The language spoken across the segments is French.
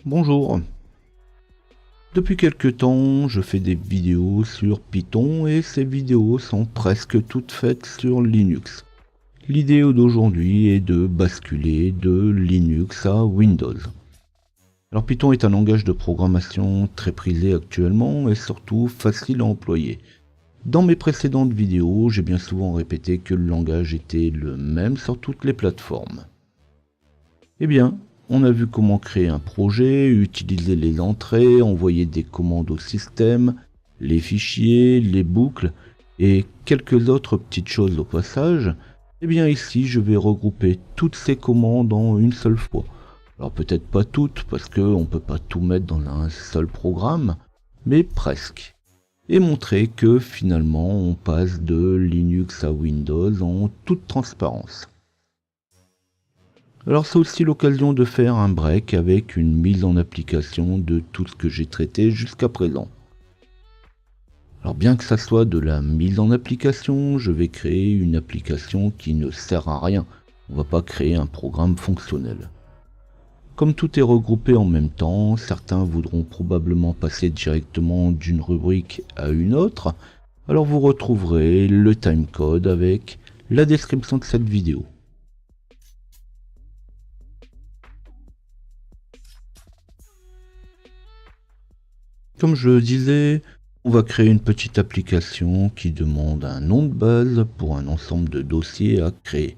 Bonjour. Depuis quelque temps, je fais des vidéos sur Python et ces vidéos sont presque toutes faites sur Linux. L'idée d'aujourd'hui est de basculer de Linux à Windows. Alors Python est un langage de programmation très prisé actuellement et surtout facile à employer. Dans mes précédentes vidéos, j'ai bien souvent répété que le langage était le même sur toutes les plateformes. Eh bien, on a vu comment créer un projet, utiliser les entrées, envoyer des commandes au système, les fichiers, les boucles et quelques autres petites choses au passage. Eh bien ici, je vais regrouper toutes ces commandes en une seule fois. Alors peut-être pas toutes parce qu'on ne peut pas tout mettre dans un seul programme, mais presque. Et montrer que finalement on passe de Linux à Windows en toute transparence. Alors c'est aussi l'occasion de faire un break avec une mise en application de tout ce que j'ai traité jusqu'à présent. Alors bien que ça soit de la mise en application, je vais créer une application qui ne sert à rien. On va pas créer un programme fonctionnel. Comme tout est regroupé en même temps, certains voudront probablement passer directement d'une rubrique à une autre. Alors vous retrouverez le timecode avec la description de cette vidéo. Comme je le disais, on va créer une petite application qui demande un nom de base pour un ensemble de dossiers à créer.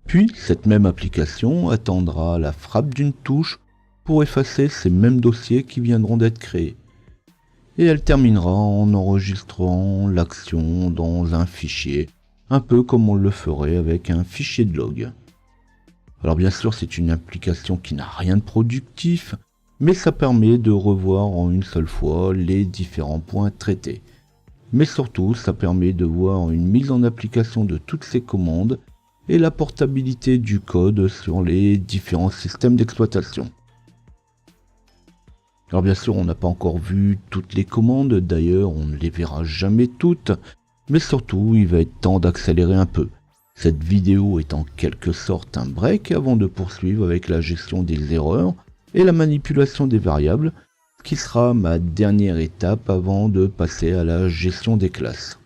Puis, cette même application attendra la frappe d'une touche pour effacer ces mêmes dossiers qui viendront d'être créés. Et elle terminera en enregistrant l'action dans un fichier, un peu comme on le ferait avec un fichier de log. Alors bien sûr, c'est une application qui n'a rien de productif, mais ça permet de revoir en une seule fois les différents points traités. Mais surtout, ça permet de voir une mise en application de toutes ces commandes et la portabilité du code sur les différents systèmes d'exploitation. Alors bien sûr, on n'a pas encore vu toutes les commandes, d'ailleurs on ne les verra jamais toutes, mais surtout il va être temps d'accélérer un peu. Cette vidéo est en quelque sorte un break avant de poursuivre avec la gestion des erreurs et la manipulation des variables, qui sera ma dernière étape avant de passer à la gestion des classes.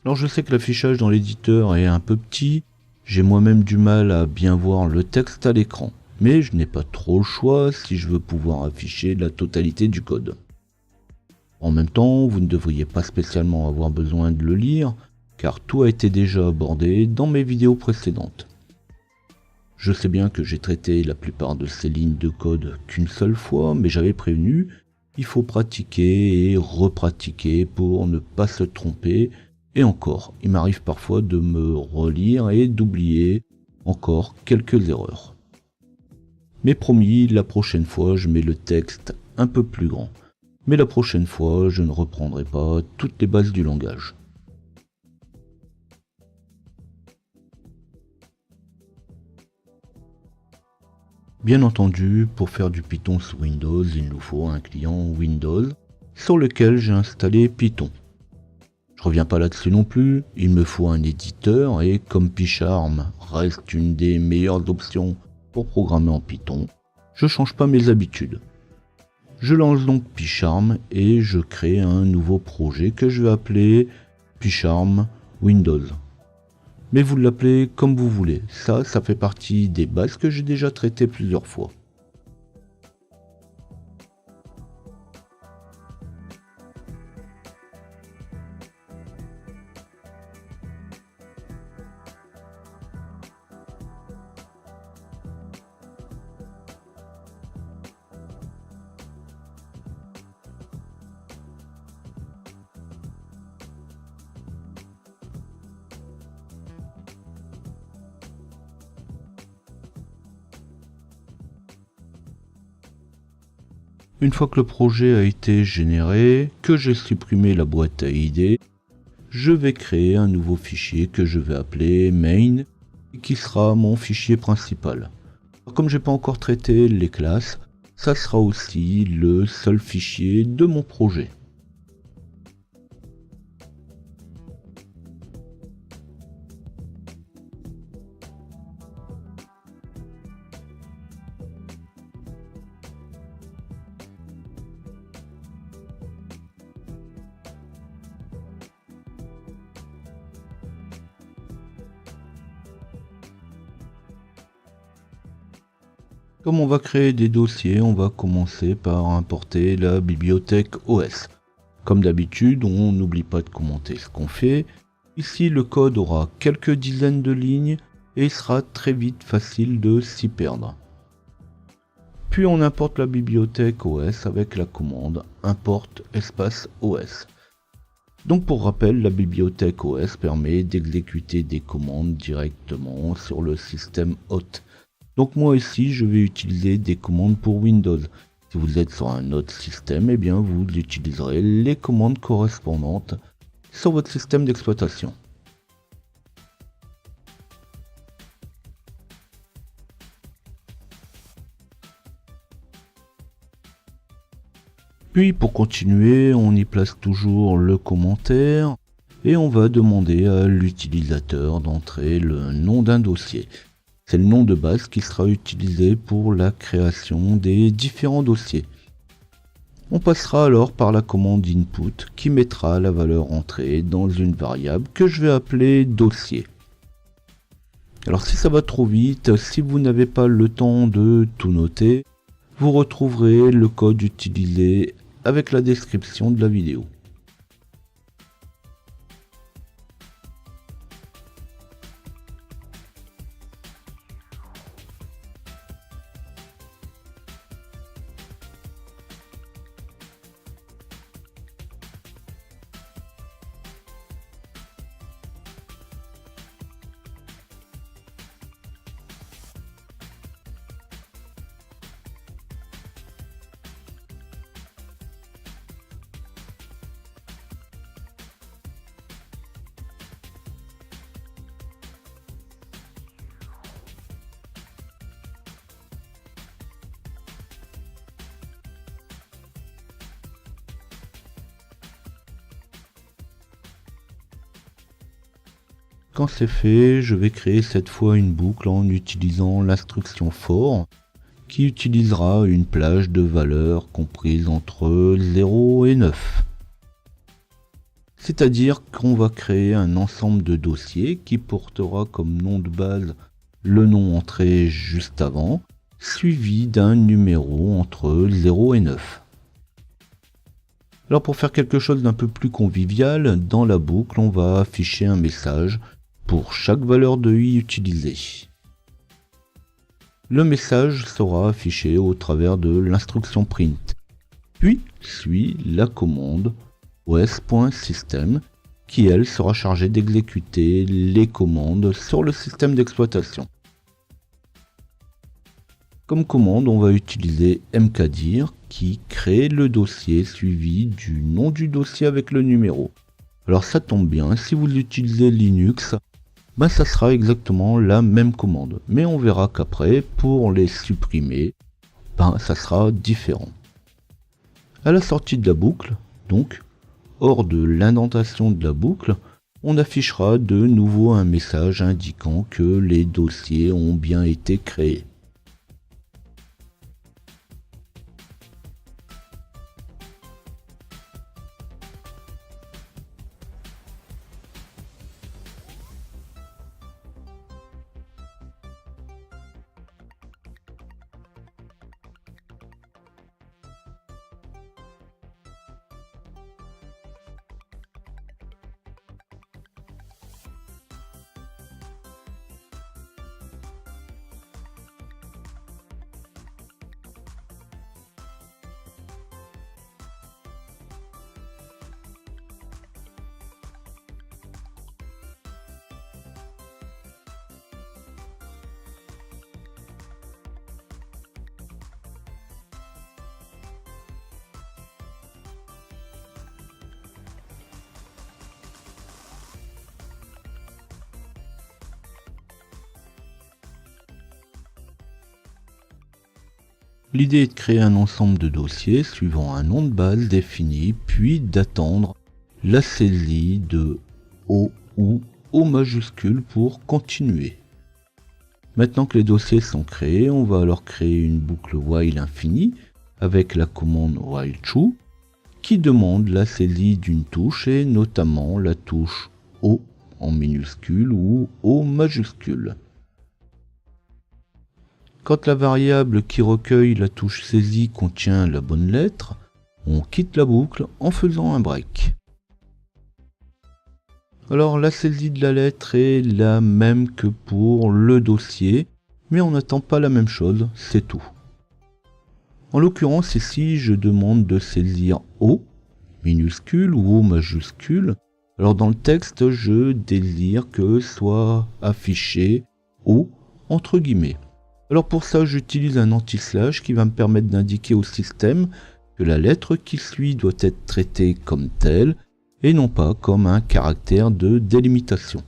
Alors je sais que l'affichage dans l'éditeur est un peu petit, j'ai moi-même du mal à bien voir le texte à l'écran, mais je n'ai pas trop le choix si je veux pouvoir afficher la totalité du code. En même temps, vous ne devriez pas spécialement avoir besoin de le lire, car tout a été déjà abordé dans mes vidéos précédentes. Je sais bien que j'ai traité la plupart de ces lignes de code qu'une seule fois, mais j'avais prévenu, il faut pratiquer et repratiquer pour ne pas se tromper, et encore, il m'arrive parfois de me relire et d'oublier encore quelques erreurs. Mais promis, la prochaine fois je mets le texte un peu plus grand. Mais la prochaine fois, je ne reprendrai pas toutes les bases du langage. Bien entendu, pour faire du Python sous Windows, il nous faut un client Windows sur lequel j'ai installé Python. Je reviens pas là-dessus non plus, il me faut un éditeur et comme PyCharm reste une des meilleures options pour programmer en Python, je change pas mes habitudes. Je lance donc PyCharm et je crée un nouveau projet que je vais appeler PyCharm Windows. Mais vous l'appelez comme vous voulez, ça fait partie des bases que j'ai déjà traitées plusieurs fois. Une fois que le projet a été généré, que j'ai supprimé la boîte à idées, je vais créer un nouveau fichier que je vais appeler main et qui sera mon fichier principal. Alors, comme j'ai pas encore traité les classes, ça sera aussi le seul fichier de mon projet. Comme on va créer des dossiers, on va commencer par importer la bibliothèque OS. Comme d'habitude, on n'oublie pas de commenter ce qu'on fait. Ici, le code aura quelques dizaines de lignes et il sera très vite facile de s'y perdre. Puis on importe la bibliothèque OS avec la commande import espace OS. Donc pour rappel, la bibliothèque OS permet d'exécuter des commandes directement sur le système hôte. Donc moi ici, je vais utiliser des commandes pour Windows. Si vous êtes sur un autre système, eh bien vous utiliserez les commandes correspondantes sur votre système d'exploitation. Puis pour continuer, on y place toujours le commentaire et on va demander à l'utilisateur d'entrer le nom d'un dossier. C'est le nom de base qui sera utilisé pour la création des différents dossiers. On passera alors par la commande input qui mettra la valeur entrée dans une variable que je vais appeler dossier. Alors si ça va trop vite, si vous n'avez pas le temps de tout noter, vous retrouverez le code utilisé avec la description de la vidéo. Quand c'est fait, je vais créer cette fois une boucle en utilisant l'instruction for qui utilisera une plage de valeurs comprise entre 0 et 9. C'est-à-dire qu'on va créer un ensemble de dossiers qui portera comme nom de base le nom entré juste avant, suivi d'un numéro entre 0 et 9. Alors pour faire quelque chose d'un peu plus convivial, dans la boucle, on va afficher un message pour chaque valeur de i utilisée. Le message sera affiché au travers de l'instruction print. Puis suit la commande os.system qui elle sera chargée d'exécuter les commandes sur le système d'exploitation. Comme commande, on va utiliser mkdir qui crée le dossier suivi du nom du dossier avec le numéro. Alors ça tombe bien, si vous utilisez Linux, ça sera exactement la même commande. Mais on verra qu'après, pour les supprimer, ça sera différent. À la sortie de la boucle, donc, hors de l'indentation de la boucle, on affichera de nouveau un message indiquant que les dossiers ont bien été créés. L'idée est de créer un ensemble de dossiers suivant un nom de base défini, puis d'attendre la saisie de O ou O majuscule pour continuer. Maintenant que les dossiers sont créés, on va alors créer une boucle while infinie avec la commande while true qui demande la saisie d'une touche et notamment la touche O en minuscule ou O majuscule. Quand la variable qui recueille la touche saisie contient la bonne lettre, on quitte la boucle en faisant un break. Alors la saisie de la lettre est la même que pour le dossier, mais on n'attend pas la même chose, c'est tout. En l'occurrence ici, je demande de saisir O minuscule ou O majuscule. Alors dans le texte, je désire que soit affiché O entre guillemets. Alors pour ça, j'utilise un anti-slash qui va me permettre d'indiquer au système que la lettre qui suit doit être traitée comme telle et non pas comme un caractère de délimitation.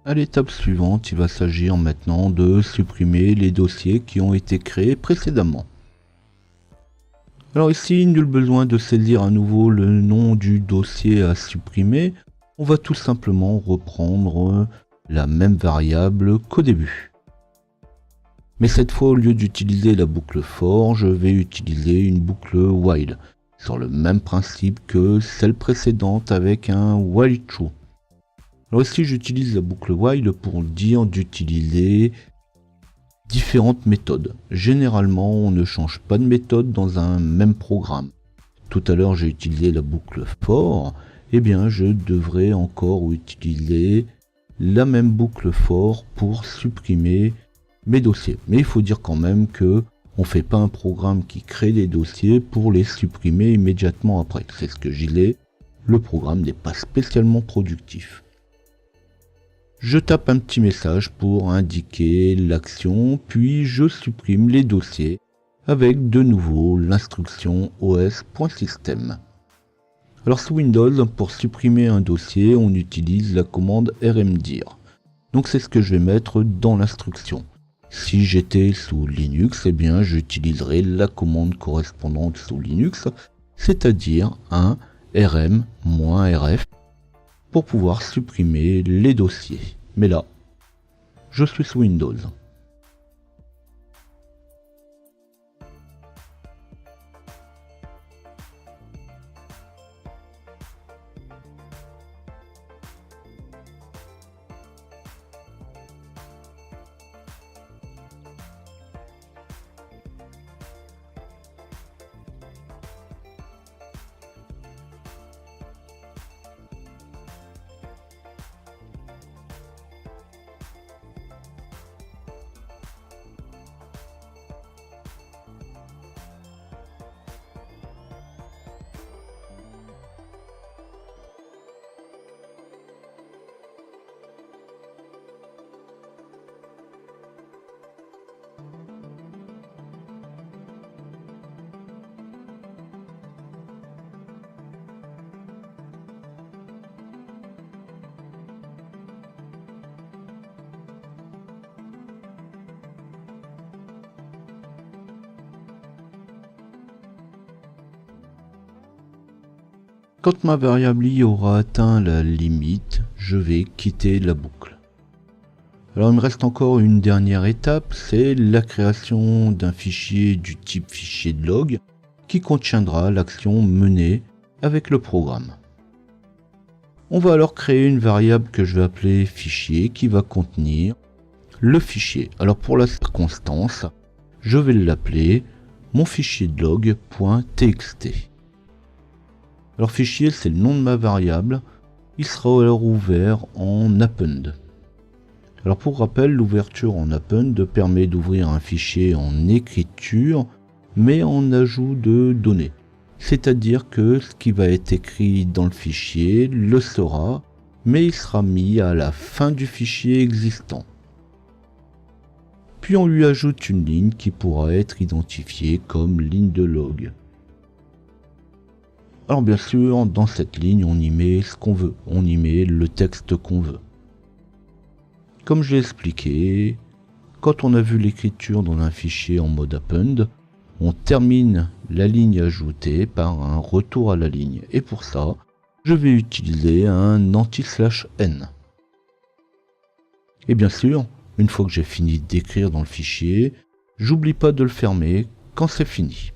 À l'étape suivante, il va s'agir maintenant de supprimer les dossiers qui ont été créés précédemment. Alors ici, nul besoin de saisir à nouveau le nom du dossier à supprimer. On va tout simplement reprendre la même variable qu'au début. Mais cette fois, au lieu d'utiliser la boucle for, je vais utiliser une boucle while, sur le même principe que celle précédente avec un while true. Alors ici, j'utilise la boucle while pour dire d'utiliser différentes méthodes. Généralement, on ne change pas de méthode dans un même programme. Tout à l'heure, j'ai utilisé la boucle for. Eh bien, je devrais encore utiliser la même boucle for pour supprimer mes dossiers. Mais il faut dire quand même que on ne fait pas un programme qui crée des dossiers pour les supprimer immédiatement après. C'est ce que j'y ai. Le programme n'est pas spécialement productif. Je tape un petit message pour indiquer l'action, puis je supprime les dossiers avec de nouveau l'instruction os.system. Alors sous Windows, pour supprimer un dossier, on utilise la commande rmdir. Donc c'est ce que je vais mettre dans l'instruction. Si j'étais sous Linux, eh bien j'utiliserai la commande correspondante sous Linux, c'est-à-dire un rm-rf pour pouvoir supprimer les dossiers. Mais là, je suis sous Windows. Quand ma variable i aura atteint la limite, je vais quitter la boucle. Alors il me reste encore une dernière étape, c'est la création d'un fichier du type fichier de log qui contiendra l'action menée avec le programme. On va alors créer une variable que je vais appeler fichier qui va contenir le fichier. Alors pour la circonstance, je vais l'appeler mon fichier de log.txt. Alors fichier, c'est le nom de ma variable. Il sera alors ouvert en append. Alors pour rappel, l'ouverture en append permet d'ouvrir un fichier en écriture, mais en ajout de données. C'est-à-dire que ce qui va être écrit dans le fichier le sera, mais il sera mis à la fin du fichier existant. Puis on lui ajoute une ligne qui pourra être identifiée comme ligne de log. Alors bien sûr, dans cette ligne, on y met ce qu'on veut, on y met le texte qu'on veut. Comme je l'ai expliqué, quand on a vu l'écriture dans un fichier en mode append, on termine la ligne ajoutée par un retour à la ligne. Et pour ça, je vais utiliser un anti/n. Et bien sûr, une fois que j'ai fini d'écrire dans le fichier, j'oublie pas de le fermer quand c'est fini.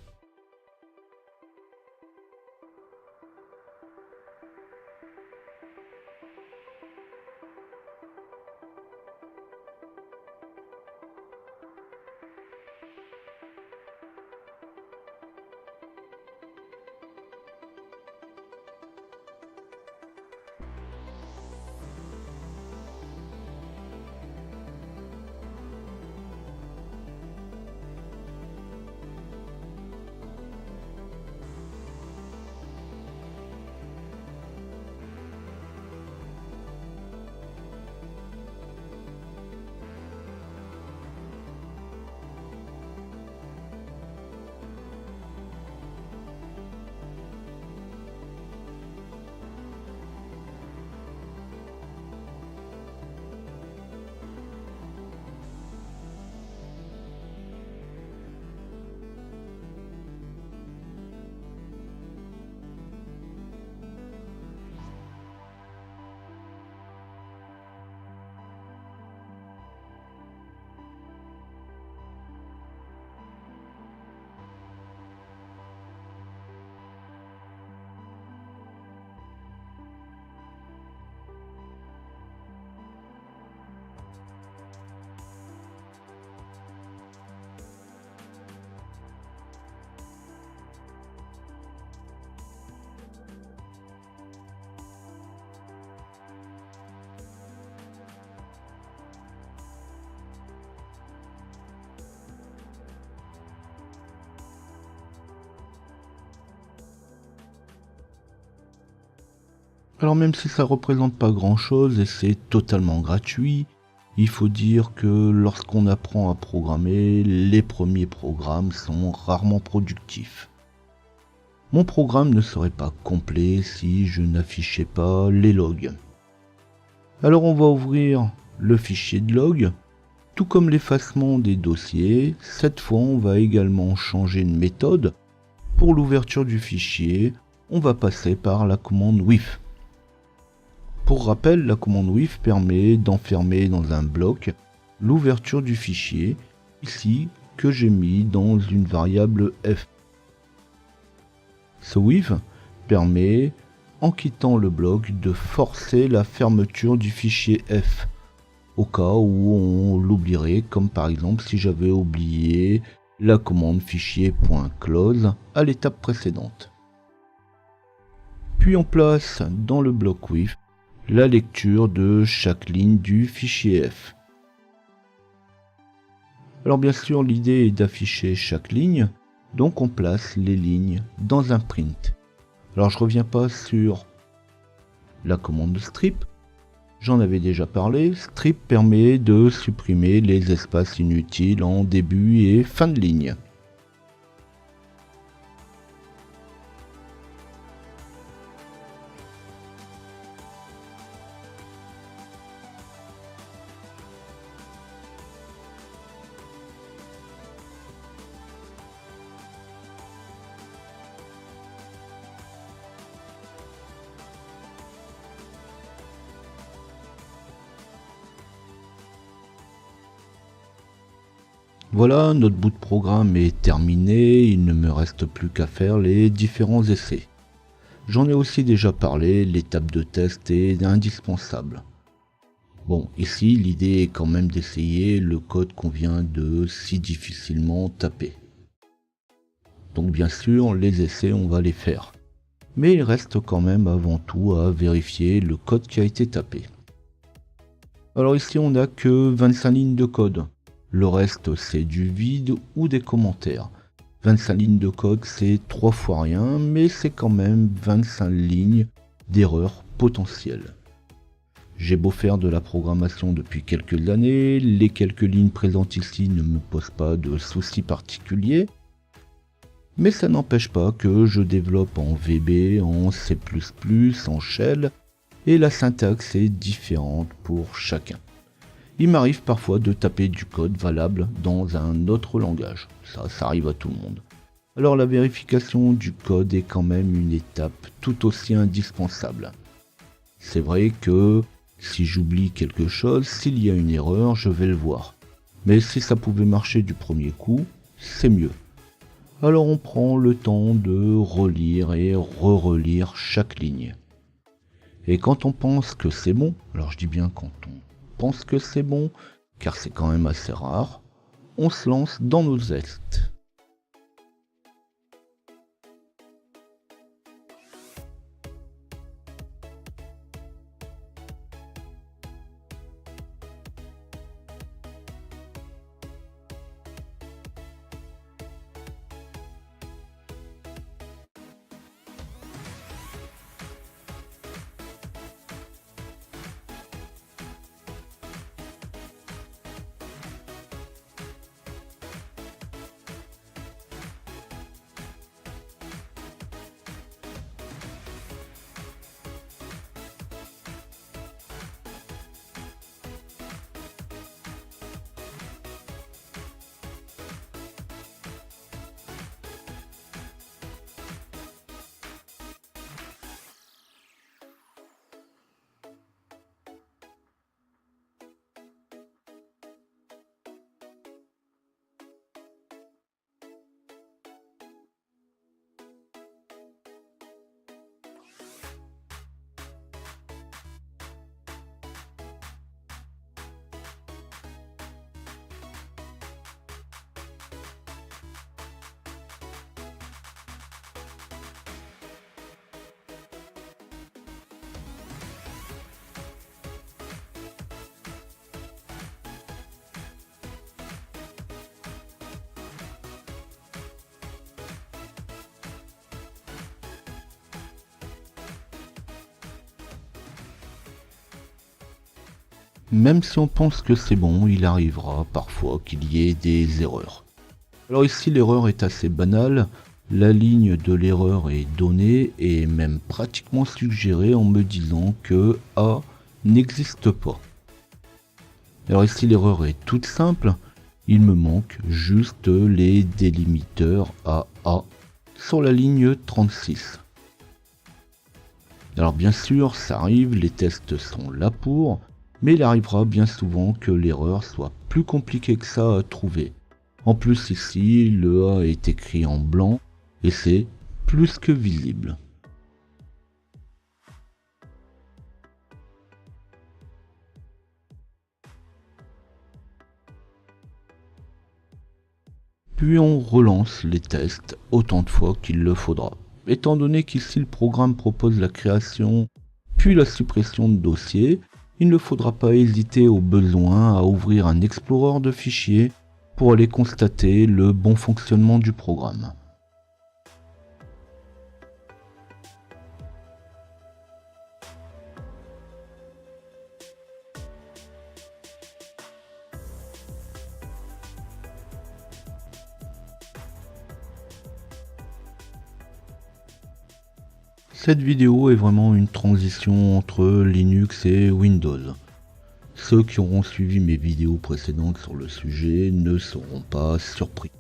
Alors même si ça représente pas grand chose et c'est totalement gratuit, il faut dire que lorsqu'on apprend à programmer, les premiers programmes sont rarement productifs. Mon programme ne serait pas complet si je n'affichais pas les logs. Alors on va ouvrir le fichier de log, tout comme l'effacement des dossiers. Cette fois on va également changer une méthode. Pour l'ouverture du fichier, on va passer par la commande with. Pour rappel, la commande with permet d'enfermer dans un bloc l'ouverture du fichier, ici que j'ai mis dans une variable f. Ce with permet, en quittant le bloc, de forcer la fermeture du fichier f, au cas où on l'oublierait, comme par exemple si j'avais oublié la commande fichier.close à l'étape précédente. Puis on place dans le bloc with la lecture de chaque ligne du fichier f. Alors bien sûr, l'idée est d'afficher chaque ligne, donc on place les lignes dans un print. Alors je reviens pas sur la commande strip, j'en avais déjà parlé. Strip permet de supprimer les espaces inutiles en début et fin de ligne. Voilà, notre bout de programme est terminé, il ne me reste plus qu'à faire les différents essais. J'en ai aussi déjà parlé, l'étape de test est indispensable. Bon, ici l'idée est quand même d'essayer le code qu'on vient de si difficilement taper. Donc bien sûr, les essais on va les faire. Mais il reste quand même avant tout à vérifier le code qui a été tapé. Alors ici on n'a que 25 lignes de code. Le reste c'est du vide ou des commentaires. 25 lignes de code, c'est 3 fois rien, mais c'est quand même 25 lignes d'erreurs potentielles. J'ai beau faire de la programmation depuis quelques années, les quelques lignes présentes ici ne me posent pas de soucis particuliers, mais ça n'empêche pas que je développe en VB, en C++, en Shell, et la syntaxe est différente pour chacun. Il m'arrive parfois de taper du code valable dans un autre langage, ça arrive à tout le monde. Alors la vérification du code est quand même une étape tout aussi indispensable. C'est vrai que si j'oublie quelque chose, s'il y a une erreur, je vais le voir. Mais si ça pouvait marcher du premier coup, c'est mieux. Alors on prend le temps de relire et re-relire chaque ligne. Et quand on pense que c'est bon, alors je dis bien quand on pense que c'est bon, car c'est quand même assez rare, on se lance dans nos tests. Même si on pense que c'est bon, il arrivera parfois qu'il y ait des erreurs. Alors ici l'erreur est assez banale, la ligne de l'erreur est donnée et même pratiquement suggérée en me disant que A n'existe pas. Alors ici l'erreur est toute simple, il me manque juste les délimiteurs AA sur la ligne 36. Alors bien sûr ça arrive, les tests sont là pour, mais il arrivera bien souvent que l'erreur soit plus compliquée que ça à trouver. En plus ici, le A est écrit en blanc et c'est plus que visible. Puis on relance les tests autant de fois qu'il le faudra. Étant donné qu'ici le programme propose la création puis la suppression de dossiers, il ne faudra pas hésiter au besoin à ouvrir un explorer de fichiers pour aller constater le bon fonctionnement du programme. Cette vidéo est vraiment une transition entre Linux et Windows. Ceux qui auront suivi mes vidéos précédentes sur le sujet ne seront pas surpris.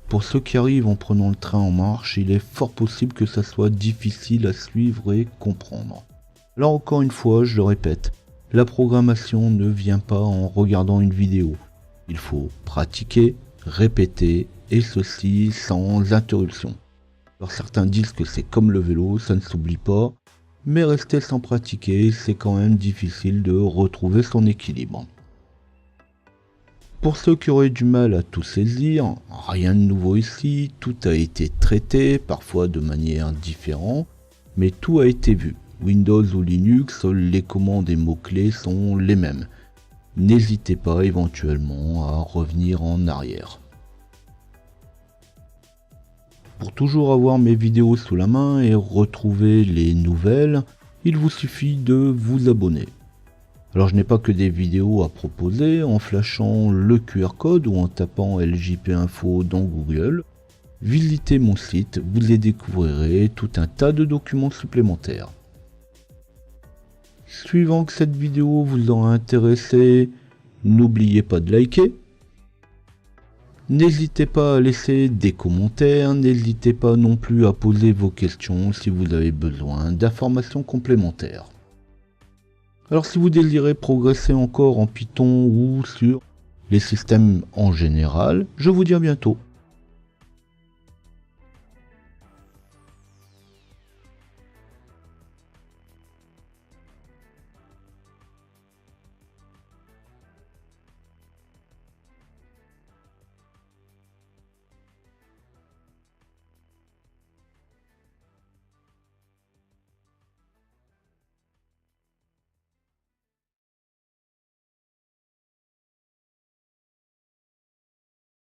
Pour ceux qui arrivent en prenant le train en marche, il est fort possible que ça soit difficile à suivre et comprendre. Alors encore une fois, je le répète, la programmation ne vient pas en regardant une vidéo. Il faut pratiquer, répéter, et ceci sans interruption. Alors certains disent que c'est comme le vélo, ça ne s'oublie pas, mais rester sans pratiquer, c'est quand même difficile de retrouver son équilibre. Pour ceux qui auraient du mal à tout saisir, rien de nouveau ici, tout a été traité, parfois de manière différente, mais tout a été vu. Windows ou Linux, les commandes et mots-clés sont les mêmes. N'hésitez pas éventuellement à revenir en arrière. Pour toujours avoir mes vidéos sous la main et retrouver les nouvelles, il vous suffit de vous abonner. Alors je n'ai pas que des vidéos à proposer, en flashant le QR code ou en tapant LJP Info dans Google. Visitez mon site, vous y découvrirez tout un tas de documents supplémentaires. Suivant que cette vidéo vous aura intéressé, n'oubliez pas de liker. N'hésitez pas à laisser des commentaires, n'hésitez pas non plus à poser vos questions si vous avez besoin d'informations complémentaires. Alors si vous désirez progresser encore en Python ou sur les systèmes en général, je vous dis à bientôt.